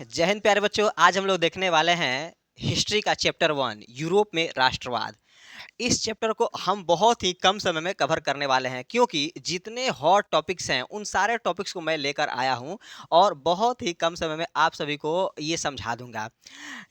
जय हिंद प्यारे बच्चों। आज हम लोग देखने वाले हैं हिस्ट्री का चैप्टर 1 यूरोप में राष्ट्रवाद। इस चैप्टर को हम बहुत ही कम समय में कवर करने वाले हैं क्योंकि जितने हॉट टॉपिक्स हैं उन सारे टॉपिक्स को मैं लेकर आया हूं और बहुत ही कम समय में आप सभी को ये समझा दूंगा।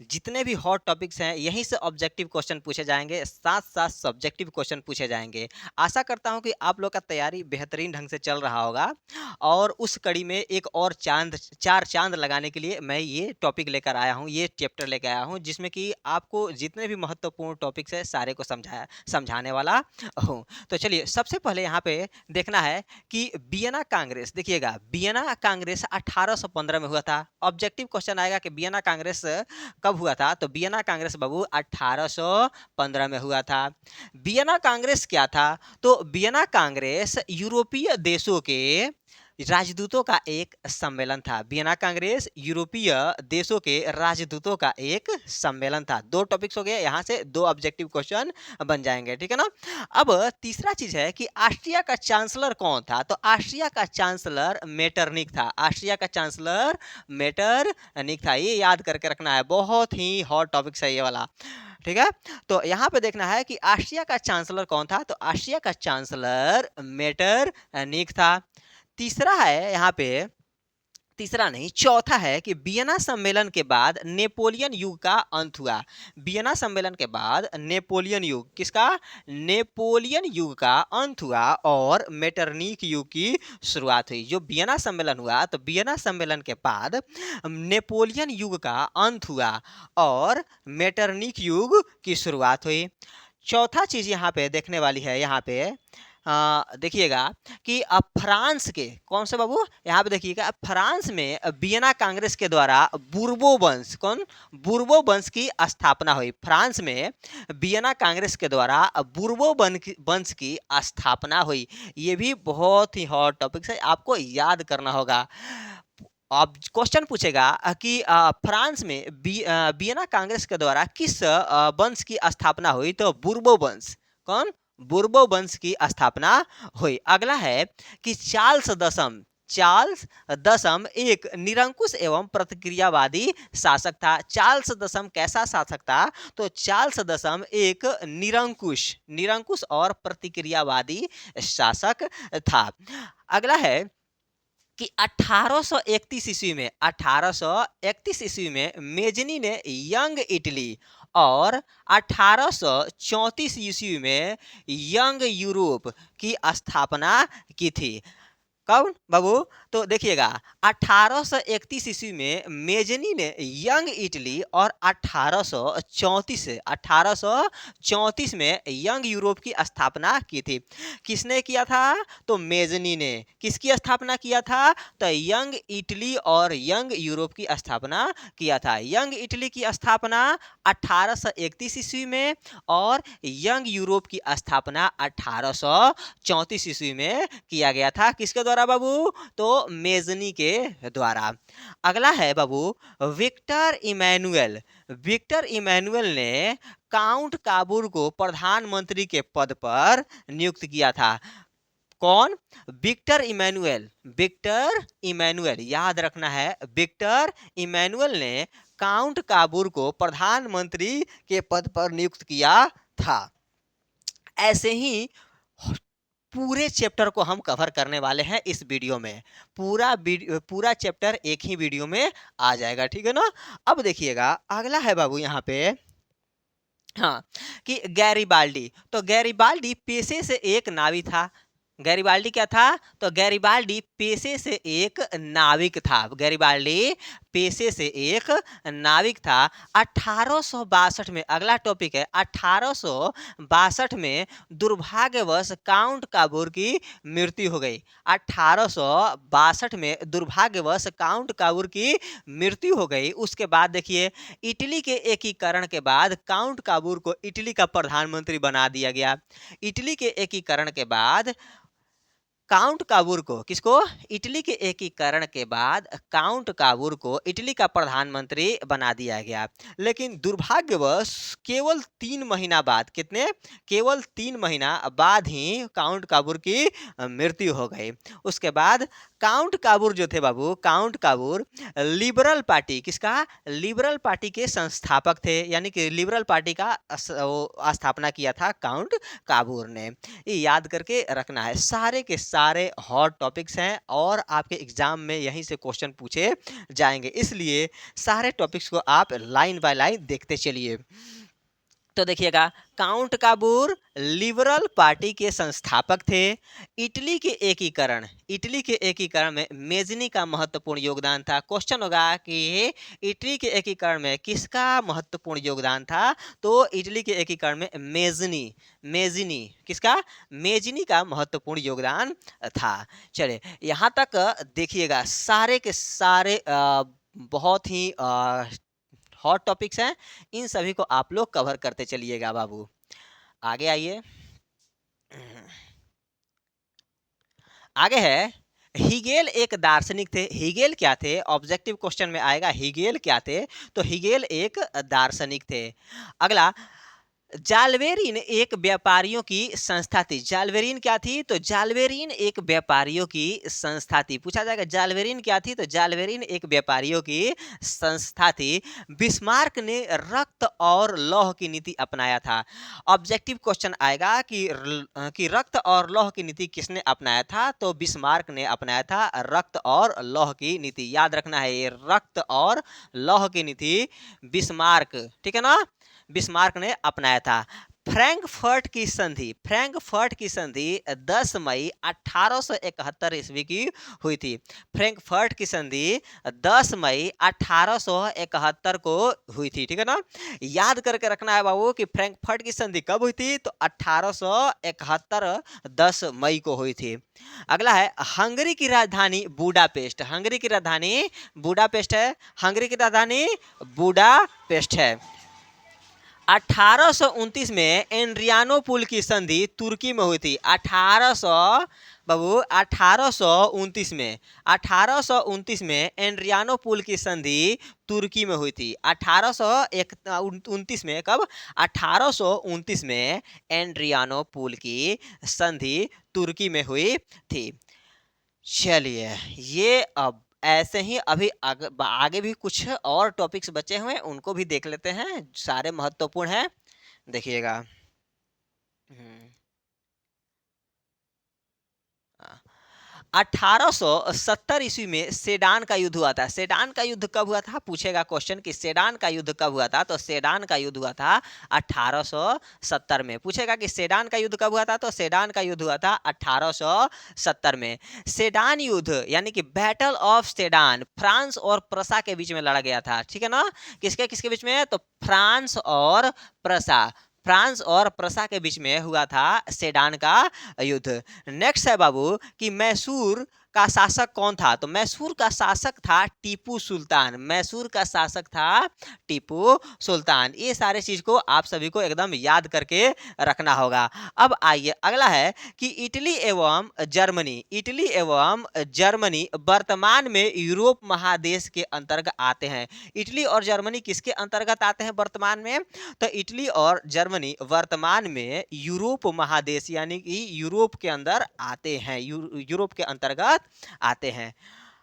जितने भी हॉट टॉपिक्स हैं यहीं से ऑब्जेक्टिव क्वेश्चन पूछे जाएंगे, साथ साथ सब्जेक्टिव क्वेश्चन पूछे जाएंगे। आशा करता हूं कि आप लोग का तैयारी बेहतरीन ढंग से चल रहा होगा और उस कड़ी में एक और चार चांद लगाने के लिए मैं ये टॉपिक लेकर आया हूँ, ये चैप्टर लेकर आया हूँ जिसमें कि आपको जितने भी महत्वपूर्ण टॉपिक्स है सारे को समझाने वाला हूँ। तो चलिए सबसे पहले यहाँ पे देखना है कि वियना कांग्रेस, देखिएगा वियना कांग्रेस 1815 में हुआ था। ऑब्जेक्टिव क्वेश्चन आएगा कि वियना कांग्रेस कब हुआ था, तो वियना कांग्रेस बाबू 1815 में हुआ था। वियना कांग्रेस क्या था, तो वियना कांग्रेस यूरोपीय देशों के राजदूतों का एक सम्मेलन था। वियना कांग्रेस यूरोपीय देशों के राजदूतों का एक सम्मेलन था। दो टॉपिक्स हो गए, यहाँ से दो ऑब्जेक्टिव क्वेश्चन बन जाएंगे, ठीक है ना। अब तीसरा चीज है कि ऑस्ट्रिया का चांसलर कौन था, तो ऑस्ट्रिया का चांसलर मेटरनिक था। ऑस्ट्रिया का चांसलर मेटरनिक था, ये याद करके रखना है, बहुत ही हॉट टॉपिक है ये वाला, ठीक है। तो यहाँ पे देखना है कि ऑस्ट्रिया का चांसलर कौन था, तो ऑस्ट्रिया का चांसलर मेटरनिक था। तीसरा है यहाँ पे, तीसरा नहीं चौथा है कि वियना सम्मेलन के बाद नेपोलियन युग का अंत हुआ। वियना सम्मेलन के बाद नेपोलियन युग, किसका, नेपोलियन युग का अंत हुआ और मेटरनिक युग की शुरुआत हुई। जो वियना सम्मेलन हुआ तो वियना सम्मेलन के बाद नेपोलियन युग का अंत हुआ और मेटरनिक युग की शुरुआत हुई। चौथा चीज यहाँ पे देखने वाली है, यहाँ पे देखिएगा कि अब फ्रांस के कौन से बाबू, यहाँ पे देखिएगा फ्रांस में वियना कांग्रेस के द्वारा बुर्बो वंश, कौन, बुर्बो वंश की स्थापना हुई। फ्रांस में वियना कांग्रेस के द्वारा बुर्बो वंश की स्थापना हुई। ये भी बहुत ही हॉट टॉपिक है, आपको याद करना होगा। अब क्वेश्चन पूछेगा कि फ्रांस में वियना कांग्रेस के द्वारा किस वंश की स्थापना हुई, तो बुर्बो वंश, कौन, बुर्बो वंश की स्थापना हुई। अगला है कि चार्ल्स दसम एक निरंकुश एवं प्रतिक्रियावादी शासक था। चार्ल्स दसम कैसा शासक था, तो चार्ल्स दसम एक निरंकुश और प्रतिक्रियावादी शासक था। अगला है कि 1831 ईस्वी में मेजनी ने यंग इटली और 1834 ईस्वी में यंग यूरोप की स्थापना की थी। कौन बाबू, तो देखिएगा 1831 ईस्वी में मेजनी ने यंग इटली और 1834 में यंग यूरोप की स्थापना की थी। किसने किया था, तो मेजनी ने किसकी स्थापना किया था, तो यंग इटली और यंग यूरोप की स्थापना किया था। यंग इटली की स्थापना 1831 ईस्वी में और यंग यूरोप की स्थापना 1834 ईस्वी में किया गया था। किसके द्वारा बाबू, तो मेजनी के द्वारा। अगला है बाबू विक्टर इमैनुअल ने काउंट काबूर को प्रधानमंत्री के पद पर नियुक्त किया था। कौन, विक्टर इमैनुअल याद रखना है। विक्टर इमैनुअल ने काउंट काबूर को प्रधानमंत्री के पद पर नियुक्त किया था। ऐसे ही पूरे चैप्टर को हम कवर करने वाले हैं इस वीडियो में। पूरा चैप्टर एक ही वीडियो में आ जाएगा, ठीक है ना। अब देखिएगा अगला है बाबू यहाँ पे, हाँ, कि गैरिबाल्डी, तो गैरिबाल्डी पेशे से एक नावी था। गैरिबाल्डी क्या था, तो गैरिबाल्डी पेशे से एक नाविक था। गैरिबाल्डी पेशे से एक नाविक था। 1862 में, अगला टॉपिक है, 1862 में दुर्भाग्यवश काउंट काबूर की मृत्यु हो गई। 1862 में दुर्भाग्यवश काउंट काबूर की मृत्यु हो गई। उसके बाद देखिए इटली के एकीकरण के बाद काउंट काबूर को इटली का प्रधानमंत्री बना दिया गया। इटली के एकीकरण के बाद काउंट काबूर को, किसको, इटली के एकीकरण के बाद काउंट काबूर को इटली का प्रधानमंत्री बना दिया गया। लेकिन दुर्भाग्यवश केवल 3 महीना बाद, कितने, केवल 3 महीना बाद ही काउंट काबूर की मृत्यु हो गई। उसके बाद काउंट काबूर जो थे बाबू, काउंट काबूर लिबरल पार्टी, किसका, लिबरल पार्टी के संस्थापक थे, यानी कि लिबरल पार्टी का स्थापना किया था काउंट काबूर ने। ये याद करके रखना है, सारे के सारे हॉट टॉपिक्स हैं और आपके एग्जाम में यहीं से क्वेश्चन पूछे जाएंगे, इसलिए सारे टॉपिक्स को आप लाइन बाय लाइन देखते चलिए। तो देखिएगा, काउंट काबूर लिबरल पार्टी के संस्थापक थे। इटली के एकीकरण में मेजनी का महत्वपूर्ण योगदान था। क्वेश्चन होगा कि इटली के एकीकरण में किसका महत्वपूर्ण योगदान था, तो इटली के एकीकरण में मेजनी किसका, मेजनी का महत्वपूर्ण योगदान था। चलिए यहाँ तक देखिएगा, सारे के सारे बहुत ही हॉट टॉपिक्स हैं, इन सभी को आप लोग कवर करते चलिएगा बाबू। आगे आइए, आगे है, हिगेल एक दार्शनिक थे। हिगेल क्या थे, ऑब्जेक्टिव क्वेश्चन में आएगा, हिगेल क्या थे, तो हिगेल एक दार्शनिक थे। अगला, जालवेरिन एक व्यापारियों की संस्था थी। जालवेरिन क्या थी, तो जालवेरिन एक व्यापारियों की संस्था थी। पूछा जाएगा जालवेरिन क्या थी, तो जालवेरिन एक व्यापारियों की संस्था थी। बिस्मार्क ने रक्त और लौह की नीति अपनाया था। ऑब्जेक्टिव क्वेश्चन आएगा कि रक्त और लौह की नीति किसने अपनाया था, तो बिस्मार्क ने अपनाया था रक्त और लौह की नीति। याद रखना है, ये रक्त और लौह की नीति बिस्मार्क, ठीक है ना, बिस्मार्क ने अपनाया था। फ्रैंकफर्ट की संधि 10 मई 1871 ईस्वी की हुई थी। फ्रैंकफर्ट की संधि 10 मई 1871 को हुई थी, ठीक है ना। याद करके रखना है बाबू कि फ्रैंकफर्ट की संधि कब हुई थी, तो 1871 10 मई को हुई थी। अगला है, हंगरी की राजधानी बुडापेस्ट। हंगरी की राजधानी बुडापेस्ट है। हंगरी की राजधानी बुडापेस्ट है। 1829 में एड्रियानोपुल की संधि तुर्की में हुई थी। 1829 में एड्रियानोपुल की संधि तुर्की में हुई थी। 1829 में, कब, 1829 में एड्रियानोपुल की संधि तुर्की में हुई थी। चलिए, ये अब ऐसे ही अभी आगे भी कुछ और टॉपिक्स बचे हुए हैं, उनको भी देख लेते हैं, सारे महत्वपूर्ण हैं, देखिएगा। 1870 ईस्वी में सेडान का युद्ध हुआ था। सेडान का युद्ध कब हुआ था, पूछेगा क्वेश्चन कि सेडान का युद्ध कब हुआ था, तो सेडान का युद्ध हुआ था 1870 में। पूछेगा कि सेडान का युद्ध कब हुआ था, तो सेडान का युद्ध हुआ था 1870 में। सेडान युद्ध यानी कि बैटल ऑफ सेडान फ्रांस और प्रसा के बीच में लड़ा गया था, ठीक है ना। किसके किसके बीच में, तो फ्रांस और प्रसा के बीच में हुआ था सेडान का युद्ध। नेक्स्ट है बाबू कि मैसूर का शासक कौन था, तो मैसूर का शासक था टीपू सुल्तान। मैसूर का शासक था टीपू सुल्तान। ये सारे चीज को आप सभी को एकदम याद करके रखना होगा। अब आइए, अगला है कि इटली एवं जर्मनी वर्तमान में यूरोप महादेश के अंतर्गत आते हैं। इटली और जर्मनी किसके अंतर्गत आते हैं वर्तमान में, तो इटली और जर्मनी वर्तमान में यूरोप महादेश यानी कि यूरोप के अंदर आते हैं, यूरोप के अंतर्गत आते हैं।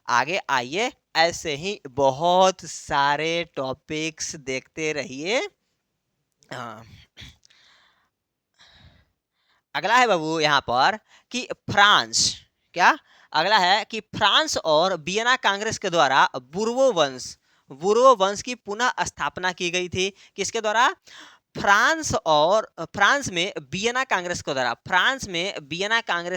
आगे आइए, ऐसे ही बहुत सारे टॉपिक्स देखते रहिए। अगला है बाबू यहाँ पर कि फ्रांस, क्या, अगला है कि फ्रांस और वियना कांग्रेस के द्वारा बुर्बो वंश की पुनः स्थापना की गई थी। किसके द्वारा, फ्रांस में वियना कांग्रेस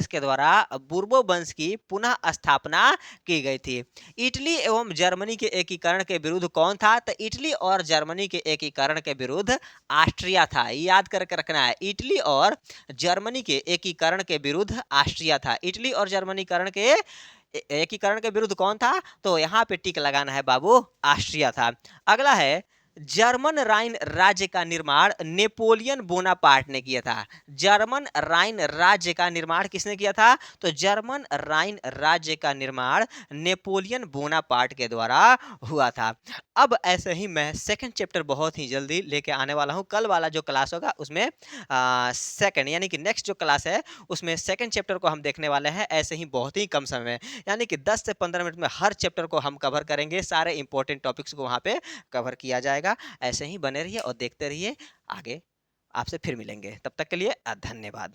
के द्वारा बुर्बो वंश की पुनः स्थापना की गई थी। इटली एवं जर्मनी के एकीकरण के विरुद्ध कौन था, तो इटली और जर्मनी के एकीकरण के विरुद्ध ऑस्ट्रिया था। याद करके रखना है, इटली और जर्मनी के एकीकरण के विरुद्ध ऑस्ट्रिया था। इटली और जर्मनी के एकीकरण के विरुद्ध कौन था, तो यहाँ पे टिक लगाना है बाबू, ऑस्ट्रिया था। अगला है जर्मन राइन राज्य का निर्माण नेपोलियन बोनापार्ट ने किया था। जर्मन राइन राज्य का निर्माण किसने किया था? तो जर्मन राइन राज्य का निर्माण नेपोलियन बोनापार्ट के द्वारा हुआ था। अब ऐसे ही मैं सेकंड चैप्टर बहुत ही जल्दी लेके आने वाला हूं। कल वाला जो क्लास होगा उसमें सेकंड यानी कि नेक्स्ट जो क्लास है उसमें सेकंड चैप्टर को हम देखने वाले हैं, ऐसे ही बहुत ही कम समय में, यानी कि 10 से 15 मिनट में हर चैप्टर को हम कवर करेंगे। सारे इंपॉर्टेंट टॉपिक्स को वहां पे कवर किया जाएगा। ऐसे ही बने रहिए और देखते रहिए। आगे आपसे फिर मिलेंगे, तब तक के लिए धन्यवाद।